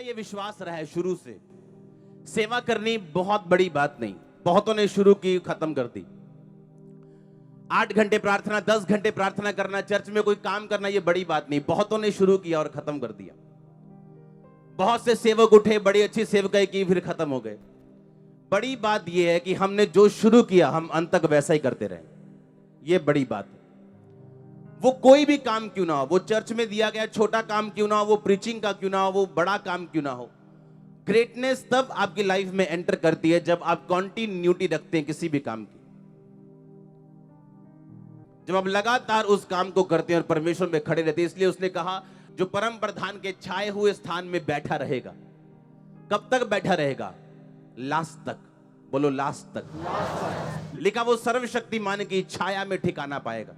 ये विश्वास रहा है शुरू से, सेवा करनी बहुत बड़ी बात नहीं। बहुतों ने शुरू की, खत्म कर दी। 8 घंटे प्रार्थना, 10 घंटे प्रार्थना करना, चर्च में कोई काम करना, ये बड़ी बात नहीं। बहुतों ने शुरू किया और खत्म कर दिया। बहुत से सेवक उठे, बड़ी अच्छी सेवकाई की, फिर खत्म हो गए। बड़ी बात यह है कि हमने जो शुरू किया हम अंत तक वैसा ही करते रहे। ये बड़ी बात है। वो कोई भी काम क्यों ना हो, वो चर्च में दिया गया छोटा काम क्यों ना हो, वो प्रीचिंग का क्यों ना हो, वो बड़ा काम क्यों ना हो, ग्रेटनेस तब आपकी लाइफ में एंटर करती है जब आप कॉन्टिन्यूटी रखते हैं किसी भी काम की। जब आप लगातार उस काम को करते हैं और परमेश्वर में खड़े रहते हैं। इसलिए उसने कहा, जो परम प्रधान के छाए हुए स्थान में बैठा रहेगा। कब तक बैठा रहेगा? लास्ट तक। बोलो लास्ट तक। लिखा, वो सर्वशक्तिमान की छाया में ठिकाना पाएगा।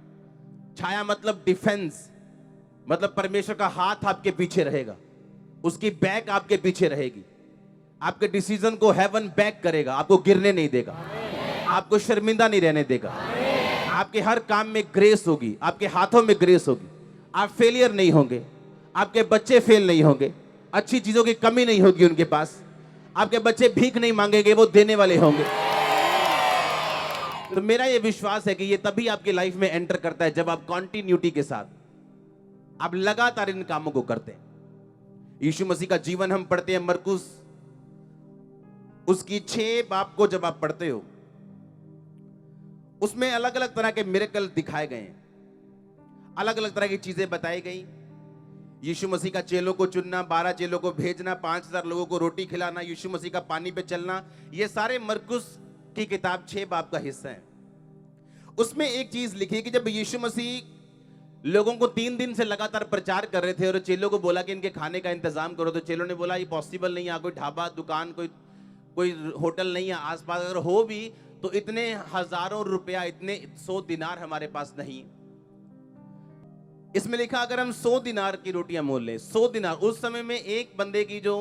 छाया मतलब डिफेंस, मतलब परमेश्वर का हाथ आपके पीछे रहेगा, उसकी बैक आपके पीछे रहेगी, आपके डिसीजन को हेवन बैक करेगा, आपको गिरने नहीं देगा, आपको शर्मिंदा नहीं रहने देगा। आपके हर काम में ग्रेस होगी, आपके हाथों में ग्रेस होगी, आप फेलियर नहीं होंगे, आपके बच्चे फेल नहीं होंगे, अच्छी चीजों की कमी नहीं होगी उनके पास, आपके बच्चे भीख नहीं मांगेंगे, वो देने वाले होंगे। तो मेरा ये विश्वास है कि ये तभी आपकी लाइफ में एंटर करता है जब आप कॉन्टिन्यूटी के साथ आप लगातार इन कामों को करते हैं। यीशु मसीह का जीवन हम पढ़ते हैं मरकुस उसकी 6 बाब को जब आप पढ़ते हो, उसमें अलग अलग तरह के मिरेकल दिखाए गए हैं, अलग अलग तरह की चीजें बताई गई। यीशु मसीह का चेलों को चुनना, 12 चेलों को भेजना, 5000 लोगों को रोटी खिलाना, यीशु मसीह का पानी पे चलना, ये सारे मरकुस की किताब 6 बाब का हिस्सा है। उसमें एक चीज लिखी है कि जब यीशु मसीह लोगों को 3 दिन से लगातार प्रचार कर रहे थे और चेलों को बोला कि इनके खाने का इंतजाम करो, तो चेलों ने बोला ये पॉसिबल नहीं है, कोई ढाबा, दुकान, कोई होटल नहीं है आसपास, अगर हो भी तो इतने हजारों रुपया, इतने 100 दिनार हमारे पास नहीं। इसमें लिखा, अगर हम 100 दिनार की रोटियां मोल लें, 100 दिनार उस समय में एक बंदे की जो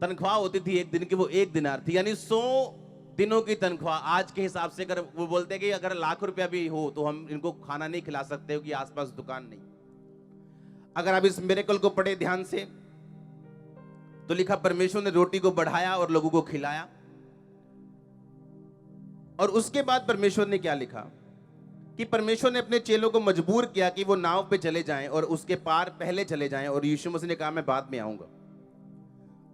तनख्वाह होती थी एक दिन की, वो 1 दिनार थी, यानी 100 दिनों की तनख्वाह। आज के हिसाब से अगर वो बोलते हैं कि अगर लाख रुपया भी हो तो हम इनको खाना नहीं खिला सकते क्योंकि आसपास दुकान नहीं। अगर आप इस मिरेकल को पढ़े ध्यान से तो लिखा, परमेश्वर ने रोटी को बढ़ाया और लोगों को खिलाया। और उसके बाद परमेश्वर ने क्या लिखा कि परमेश्वर ने अपने चेलों को मजबूर किया कि वो नाव पे चले जाएं और उसके पार पहले चले जाएं, और यीशु मसीह ने कहा मैं बाद में आऊंगा।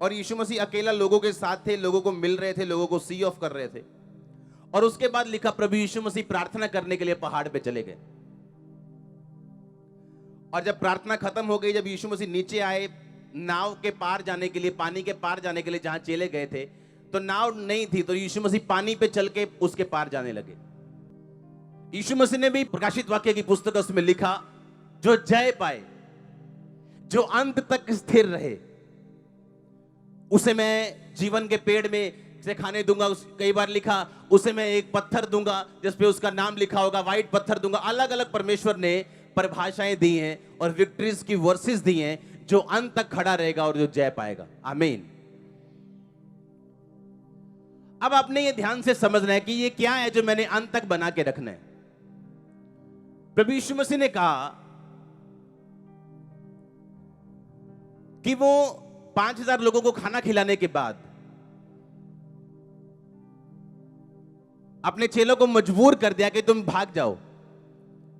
और यीशु मसीह अकेला लोगों के साथ थे, लोगों को मिल रहे थे, लोगों को सी ऑफ कर रहे थे। और उसके बाद लिखा, प्रभु यीशु मसीह प्रार्थना करने के लिए पहाड़ पे चले गए। और जब प्रार्थना खत्म हो गई, जब यीशु मसीह नीचे आए नाव के पार जाने के लिए, पानी के पार जाने के लिए, जहां चेले गए थे तो नाव नहीं थी, तो यीशु मसीह पानी पे चल के उसके पार जाने लगे। यीशु मसीह ने भी प्रकाशित वाक्य की पुस्तक उसमें लिखा, जो जय पाए, जो अंत तक स्थिर रहे, उसे मैं जीवन के पेड़ में से खाने दूंगा। कई बार लिखा, उसे मैं एक पत्थर दूंगा जिसपे उसका नाम लिखा होगा, व्हाइट पत्थर दूंगा। अलग अलग परमेश्वर ने परिभाषाएं दी हैं और विक्ट्रीज की वर्सेस दी हैं, जो अंत तक खड़ा रहेगा और जो जय पाएगा। आमीन। अब आपने ये ध्यान से समझना है कि ये क्या है जो मैंने अंत तक बना के रखना है। प्रभु यीशु मसीह ने कहा कि वो 5000 लोगों को खाना खिलाने के बाद अपने चेलों को मजबूर कर दिया कि तुम भाग जाओ,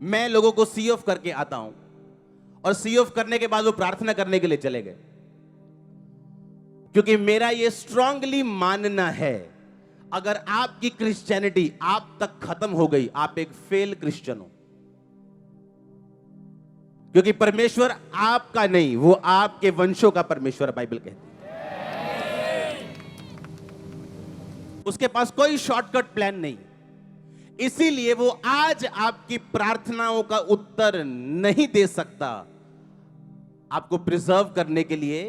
मैं लोगों को सी ऑफ करके आता हूं। और सी ऑफ करने के बाद वो प्रार्थना करने के लिए चले गए, क्योंकि मेरा ये स्ट्रांगली मानना है, अगर आपकी क्रिश्चियनिटी आप तक खत्म हो गई, आप एक फेल क्रिश्चियन हो। क्योंकि परमेश्वर आपका नहीं, वो आपके वंशों का परमेश्वर, बाइबल कहती है। उसके पास कोई शॉर्टकट प्लान नहीं। इसीलिए वो आज आपकी प्रार्थनाओं का उत्तर नहीं दे सकता आपको प्रिजर्व करने के लिए,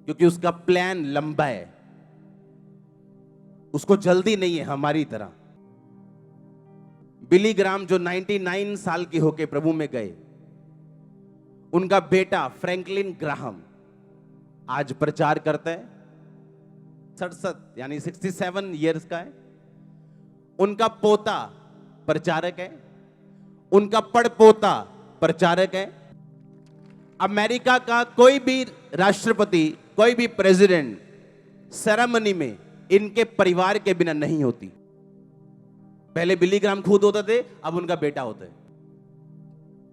क्योंकि उसका प्लान लंबा है, उसको जल्दी नहीं है हमारी तरह। बिली ग्राम जो 99 साल की होके प्रभु में गए, उनका बेटा फ्रैंकलिन ग्राहम आज प्रचार करता है, 67 यानी 67 इयर्स का है। उनका पोता प्रचारक है, उनका पड़पोता प्रचारक है। अमेरिका का कोई भी राष्ट्रपति, कोई भी प्रेसिडेंट सेरेमनी में इनके परिवार के बिना नहीं होती। पहले बिली ग्राहम खुद होते थे, अब उनका बेटा होता है।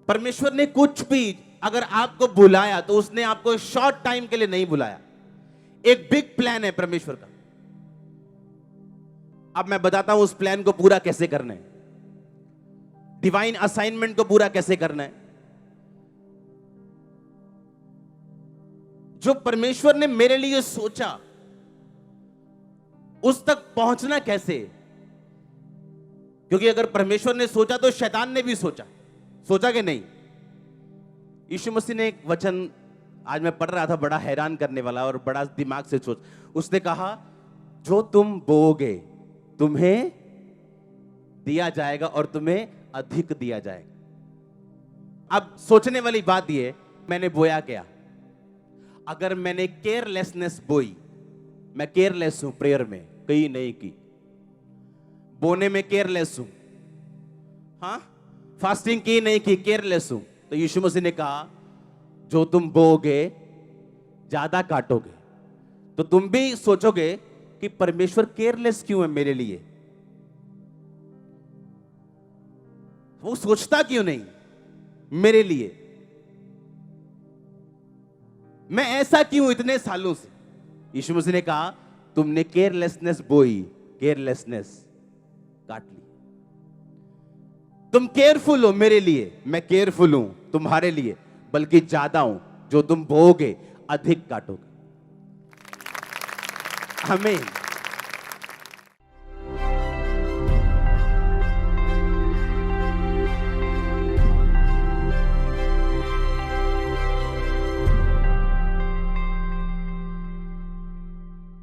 परमेश्वर ने कुछ भी अगर आपको बुलाया तो उसने आपको शॉर्ट टाइम के लिए नहीं बुलाया। एक बिग प्लान है परमेश्वर का। अब मैं बताता हूं उस प्लान को पूरा कैसे करना है, डिवाइन असाइनमेंट को पूरा कैसे करना है। जो परमेश्वर ने मेरे लिए सोचा उस तक पहुंचना कैसे, क्योंकि अगर परमेश्वर ने सोचा तो शैतान ने भी सोचा कि नहीं। यीशु मसीह ने एक वचन आज मैं पढ़ रहा था, बड़ा हैरान करने वाला और बड़ा दिमाग से सोच। उसने कहा जो तुम बोओगे तुम्हें दिया जाएगा और तुम्हें अधिक दिया जाएगा। अब सोचने वाली बात यह, मैंने बोया क्या? अगर मैंने केयरलेसनेस बोई, मैं केयरलेस हूं प्रेयर में, कहीं नहीं की, बोने में केयरलेस हूं, हाँ फास्टिंग की नहीं की, केयरलेस हूं, तो यीशु मसीह ने कहा जो तुम बोओगे ज्यादा काटोगे। तो तुम भी सोचोगे कि परमेश्वर केयरलेस क्यों है मेरे लिए, वो सोचता क्यों नहीं मेरे लिए, मैं ऐसा क्यों इतने सालों से। यीशु मसीह ने कहा तुमने केयरलेसनेस बोई, केयरलेसनेस काट ली। तुम केयरफुल हो मेरे लिए, मैं केयरफुल हूं तुम्हारे लिए, बल्कि ज्यादा हूं। जो तुम बोओगे अधिक काटोगे। आमीन।